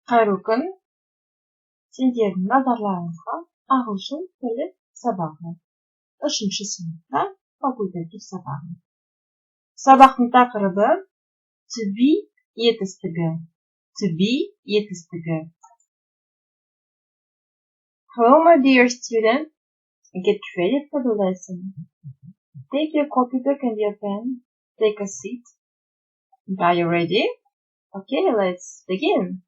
Қайырлы күн. Сендердің назарларыңызға ағылшын тілі сабағы. 3-ші сыныпта факультатив сабағы. Сабақтың тақырыбы to be етістігі. To be етістігі. Hello, my dear student. Get ready for the lesson. Take your copybook and your pen. Take a seat. Are you ready? Okay, let's begin.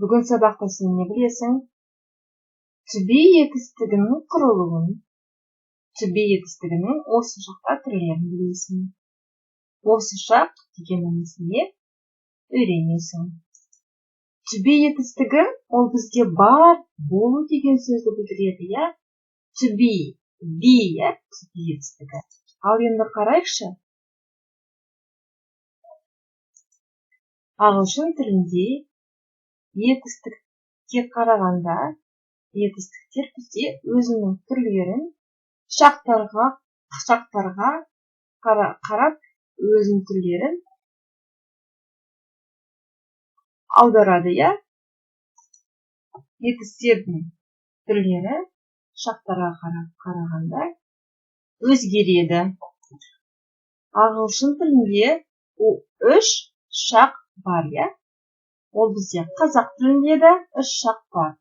Бүгін сабақта сен не білесің? To be етістігінің құрылуын, to be етістігінің осы шақта түрлерін білесің. Осы шақ дегеніміз не? Үйренесің. To be етістігі ол бізге бар, болу деген сөзді білдіреді, я? To be, я, to be етістігі. Ал енді қарайықшы. Ағылшын тілінде етістікке қарағанда, етістіктер бізде өзінің түрлерін шақтарға қарап өзінің түрлерін аударады, я? Етістіктердің түрлері шақтарға қарағанда өзгереді. Ағылшын тілінде 3 шақ бар, я? Ол бізде қазақ тілінде де 3 шақ бар.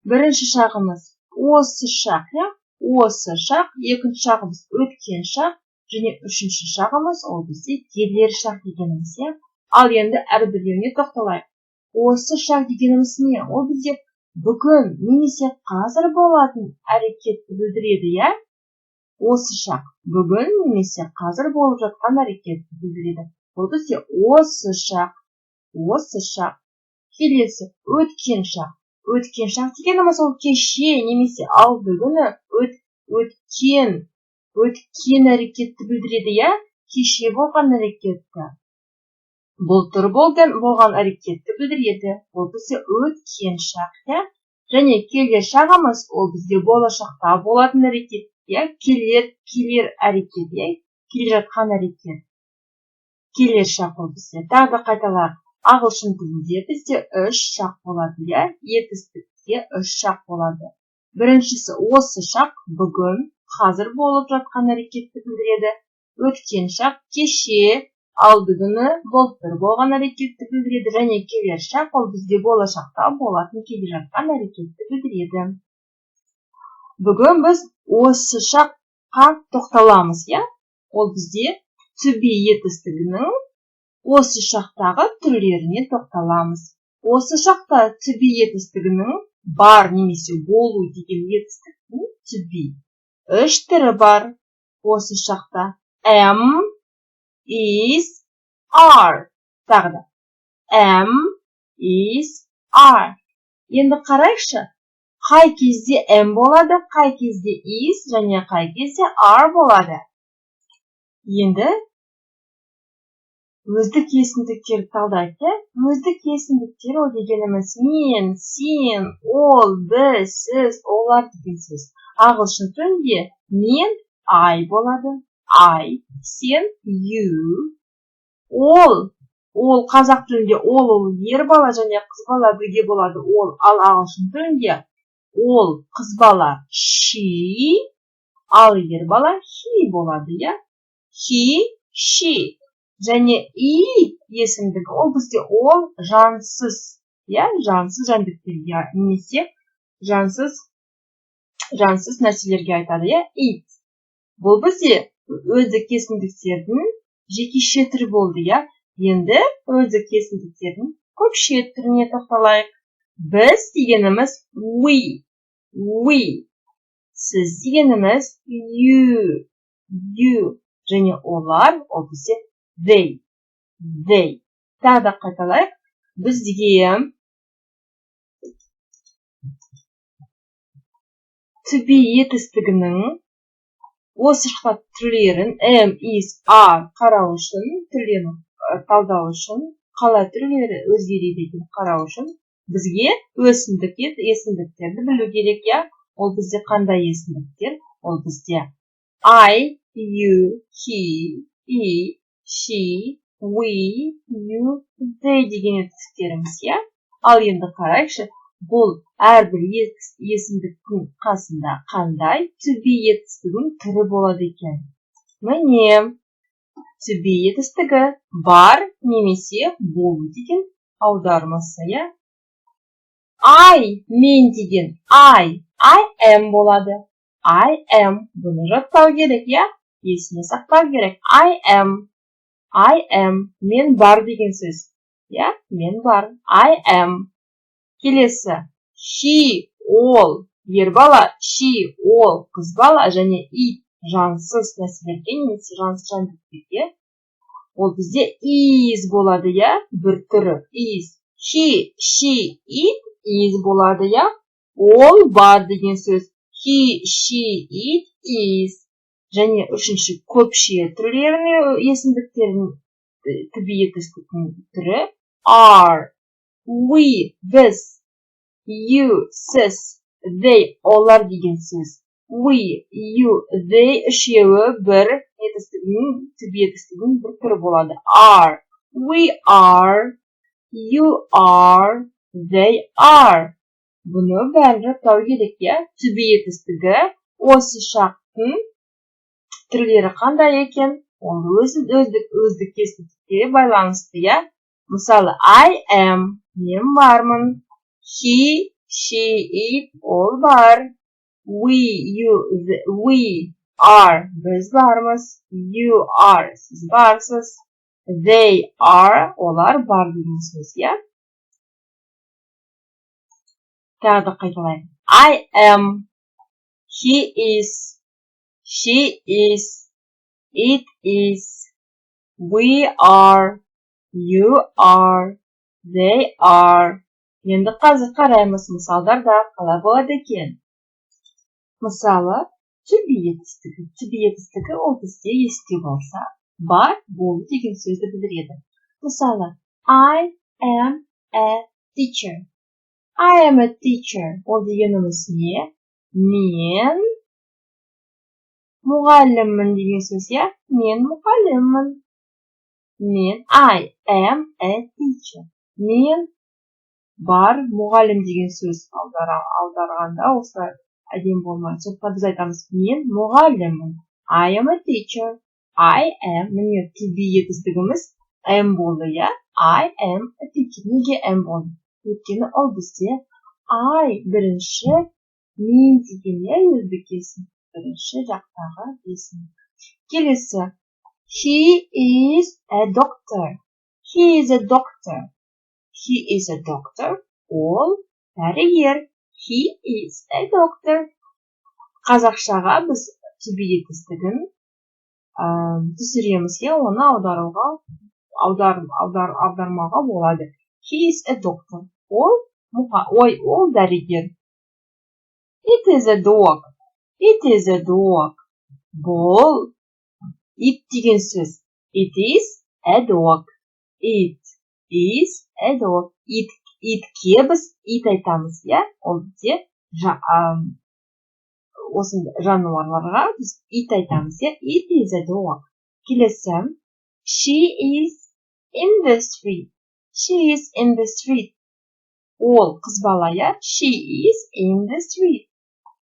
Бірінші шағымыз осы шақ, я? Осы шақ, екінші шағымыз өткен шақ, және үшінші шағымыз ол бізде келер шақ дегеніміз, я? Ал енді әрбіреуіне тоқталайық. Осы шақ дегеніміз не? Ол бізде бүгін немесе қазір болатын әрекетті білдіреді, я? Осы шақ бүгін немесе қазір болып жатқан әрекетті білдіреді. Ол бізде осы шақ. Осы шақ. Келесі өткен шақ. Өткен шақ дегеніміз ол кеше немесе алды күні өткен әрекетті білдіреді, я? Кеше болған әрекетті. Былтыр болған әрекетті білдіреді. Ол бізде өткен шақ, я? Және келер шағымыз ол бізде болашақта болатын әрекет, я? Келер әрекет, я? Келе жатқан әрекет. Келер шақ ол бізде. Тағы қайталар. Ағылшын тілінде бізде 3 шақ болады, я? Етістікте 3 шақ болады. Біріншісі осы шақ бүгін, қазір болып жатқан әрекетті білдіреді. Өткен шақ кеше, алды күні былтыр болған әрекетті білдіреді. Және келер шақ ол бізде болашақта болатын келе жатқан әрекетті білдіреді. Бүгін біз осы шаққа тоқталамыз, я? Ол бізде to be етістігінің осы шақтағы түрлеріне тоқталамыз. Осы шақта to be етістігінің бар немесе болу деген етістіктің to be 3 түрі бар. Осы шақта am, is, are. Тағы да am, is, are. Енді қарайықшы. Қай кезде am болады, қай кезде is және қай кезде are болады. Енді өздік есімдіктерді талдайық, я? Өздік есімдіктер ол дегеніміз мен, сен, ол, біз, сіз, олар деген сөз. Ағылшын тілінде мен I болады. I, сен you. Ол қазақ тілінде ол ер бала және қыз бала бірге болады. Ол, ал ағылшын тілінде ол қыз бала she, ал ер бала he болады, я? He, she. Және и есімдігі ол бізде ол жансыз, я? Жансыз жәндіктерге немесе жансыз нәрселерге айтады, я? It. Бұл бізде өздік есімдіктердің жекеше түрі болды, я? Енді өздік есімдіктердің көпше түріне тоқталайық. Біз дегеніміз we. Сіз дегеніміз you. Және олар ол бізде they. Тағы да қайталайық. Бізге to be етістігінің осы шақта түрлерін am, is, are қарау үшін, түрлерін талдау үшін, қалай түрлері өзгереді екен қарау үшін, бізге есімдіктерді білу керек, я? Ол бізде қандай есімдіктер? Ол бізде I, you, he, she, we, you, they деген етістіктеріміз, я? Ал енді қарайықшы, бұл әрбір есімдіктің қасында қандай to be етістігінің түрі болады екен. Міне, to be етістігі бар немесе болу деген аудармасы, я? Мен деген I am болады. I am. Бұны жаттау керек, я? Есіне сақтау керек. I am. Мен бар деген сөз. Я? Мен бар. I am. Келесі. She, all. Ер бала. She, all. Қыз бала және it. Жансыз нәрселерге немесе жансыз жәндіктерге. Ол бізде is болады, я? Бір түрі. Is. She, it. Is болады, я? All бар деген сөз. He, she, it, is. Және үшінші көпше түрлеріне есімдіктердің to be етістіктің түрі are. We, біз. You, сіз. They, олар деген сөз. We, you, they үшеуі бір етістігінің to be етістігінің бір түрі болады. Are. We are. You are. They are. Бұны бәрін жаттау керек, я? To be етістігі осы шарттың түрлері қандай екен? Ол өздік естілікке байланысты, я? Мысалы, I am. Мен бармын. He, she, it. Ол бар. We are. Біз бармыз. You are. Сіз барсыз. They are. Олар бар деген сөз, я? Тағы да қайталайын. I am. He is. She is. It is. We are. You are. They are. Енді қазір қараймыз мысалдарда қалай болады екен. Мысалы, to be етістігі. To be етістігі ол бізде есте болса, бар, болу деген сөзді білдіреді. Мысалы, I am a teacher. I am a teacher. Ол дегеніміз не? Мен мұғаліммін деген сөз, я? Мен мұғаліммін. I am a teacher. Мен бар мұғалім деген сөз аударғанда осылай әдем болмайды. Сондықтан біз айтамыз, мен мұғаліммін. I am a teacher. I am, міне to be етістігіміз am болды, я? I am a teacher. Неге am болды? Өйткені ол бізде I бірінші мен деген өздік есім. Бірінші жақтағы есім. Келесі. He is a doctor. He is a doctor. He is a doctor. Ол дәрігер. He is a doctor. Қазақшаға біз to be етістігін түсіреміз, оны аудармаға болады. He is a doctor. Ол дәрігер. It is a dog. It is a dog. Бұл it деген сөз. It is a dog. It is a dog. Itке біз it айтамыз, я? Ол бізде осы жануарларға біз it айтамыз, я? It is a dog. Келесі. She is in the street. She is in the street. Ол қыз бала, я? She is in the street.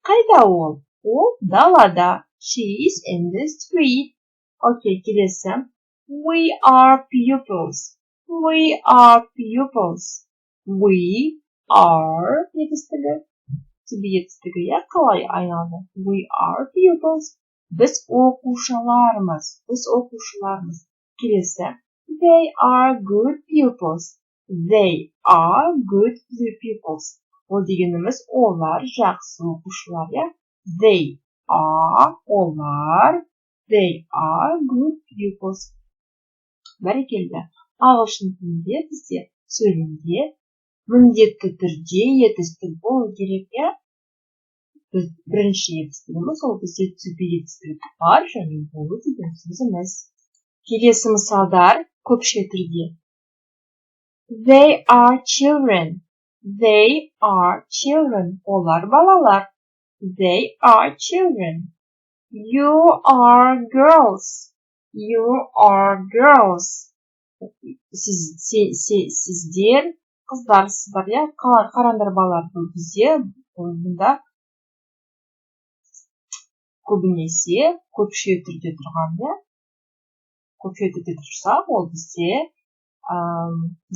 Қайда ол? Ол далада. She is in the street. Окей, келесі. We are pupils. We are pupils. We are етістігі. To be етістігі, я? Қалай айналды? We are pupils. Біз оқушылармыз. Біз оқушылармыз. Келесі. They are good pupils. They are good pupils. Ол дегеніміз олар жақсы оқушылар, я? They are, олар. They are good pupils. Бәрекелді. Ағылшын тілінде бізде сөйлемде міндетті түрде етістік болу керек, я? Бірінші етістігіміз ол бізде to be етістігі бар және болу деген сөзіміз. Келесі мысалдар көпше түрде. They are children. They are children. Олар балалар. They are children. You are girls. You are girls. Сіздер Kızlarsızlar ya. Karandır bağlar bu bize. Bunda көбінесе көпше түрде тұрғанда көпше түрде тұрса ол бізде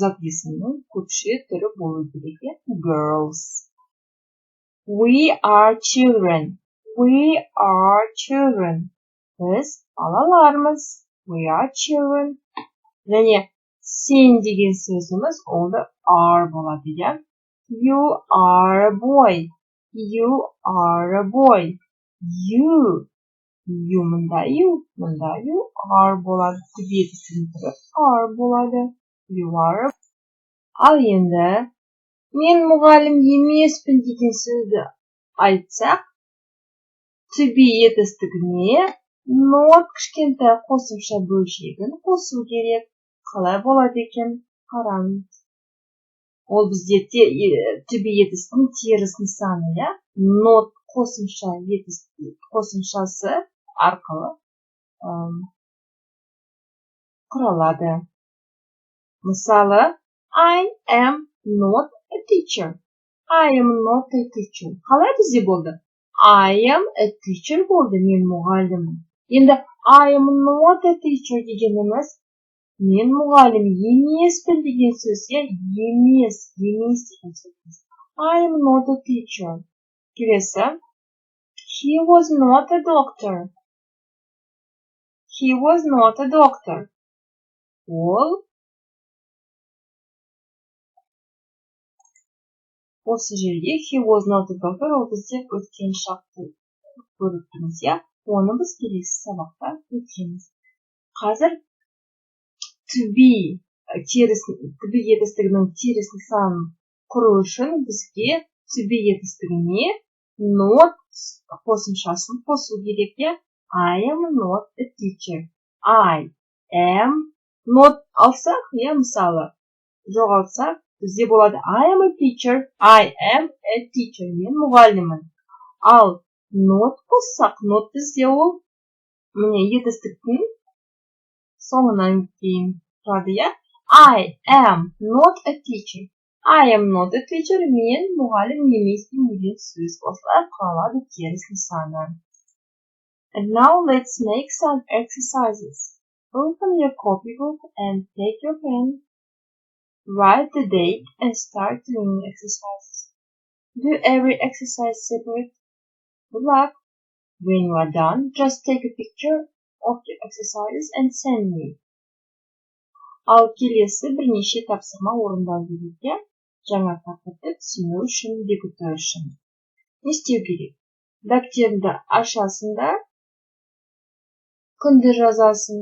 зат есімнің көпше түрі болу керек. Girls. We are children. We are children. Biz balalarmız. We are children. Және sen деген сөзіміз ол да are болады екен. You are a boy. You are a boy. You мында you are болады. Түбетісін түрі are болады. You are. Ал енді мен мұғалім емеспін деген сөзді айтсақ, to be етістігіне not кішкентай қосымша бөлшегін қосу керек. Қалай болады екен? Қараңыз. Ол бізде to be етістігінің теріс нысаны, я? Not қосымшасы арқылы құралады. Мысалы, I am not a teacher. I am not a teacher. Қалай бізде болды? I am a teacher болды. Мен мұғаліммін. Енді I am not a teacher дегеніміз мен мұғалім емеспін деген сөз, я? Емес деген сөз. I am not a teacher. Келесі. He was not a doctor. He was not a doctor. Ол осы жерде he was not a doctor, ол бізде өткен шақты көріп тұрмыз, я? Оны біз келесі сабақта өтеміз. Қазір to be етістігінің теріс нысанын құру үшін бізге to be етістігіне not қосымшасын қосу керек, я? I am not a teacher. I am not алсақ, я? Мысалы, жоғалтсақ, бізде болады I am a teacher. I am a teacher. Мен мұғаліммін. Ал not қоссақ, not бізде ол міне етістіктің соңынан кейін тұрады, я? I am not a teacher. I am not a teacher. Мен мұғалім емеспін деген сөз. Осылай құралады теріс нысаны. And now let's make some exercises. Open your copybook and take your pen. Write the date and start doing exercises. Do every exercise separate. Good luck. When you are done, just take a picture of the exercises and send me. Ал келесі бірнеше тапсырма орындау керек. Жаңа тақырыпты түсіну үшін, бекіту үшін. Не істеу керек? Дәптеріңді ашасың да, күнді жазасың.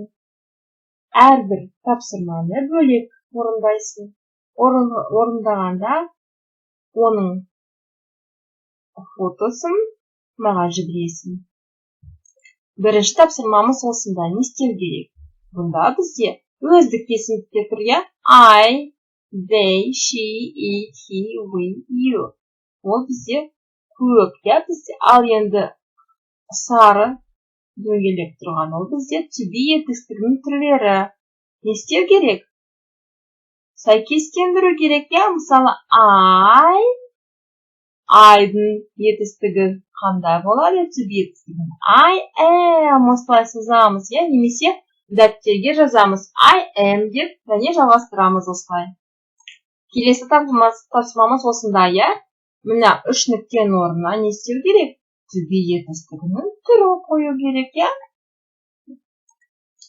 Әрбір тапсырманы бөлек орындайсың. Орындағанда оның фотосын маған жібересің. Бірінші тапсырмамыз осында. Не істеу керек? Бұнда бізде өздік кесімдікте тұр, я? I, they, she, it, he, we, you. Ол бізде көп, я? Бізде ал енді сары дөңгелек тұрған ол бізде to be етістігінің түрлері. Не істеу керек? Сәйкестендіру керек, я? Мысалы, I-дің етістігі қандай болады? To be етістігінің. I am осылай сызамыз, я? Немесе дәптерге жазамыз I am деп, және жалғастырамыз осылай. Келесі тапсырмамыз осында, я? Мына үш нүктенің орнына не істеу керек? To be етістігінің түрін қою керек, я?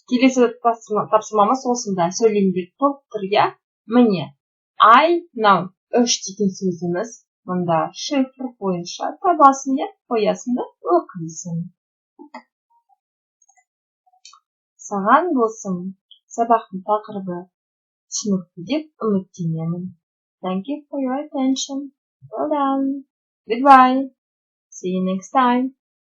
Келесі тапсырмамыз осында. Сөйлемдер топ тұр, я? Міне, I, now, үш деген сөзіміз мұнда шифр бойынша табасын, я? Қоясын да оқисың. Саған досым, сабақтың тақырыбы түсінікті деп үміттенемін. Thank you for your attention. Well done. Goodbye. See you next time.